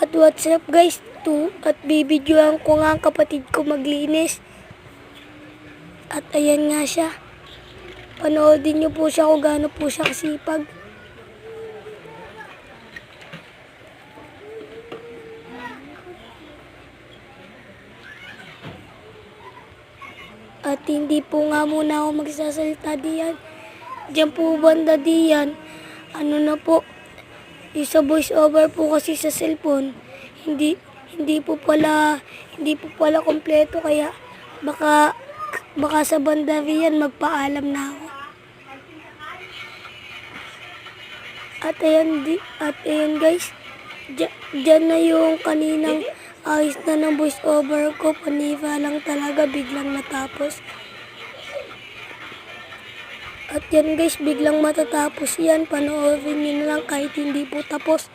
At what's up guys, at bibidyoan ko nga ang kapatid ko maglinis. At ayan nga siya. Panoodin niyo po siya kung gaano po siya kasipag. At hindi po nga muna ako magsasalita diyan. Diyan po banda diyan. Ano na po, isa voice over po kasi sa cellphone. Hindi po pala kompleto, kaya baka sa banda riyan magpaalam na ako. At ayan guys, dyan na yung kaninang ayos na ng voice over ko. Panira lang talaga, biglang natapos. At yan guys, biglang matatapos yan. Panoorin nyo na lang kahit hindi po tapos.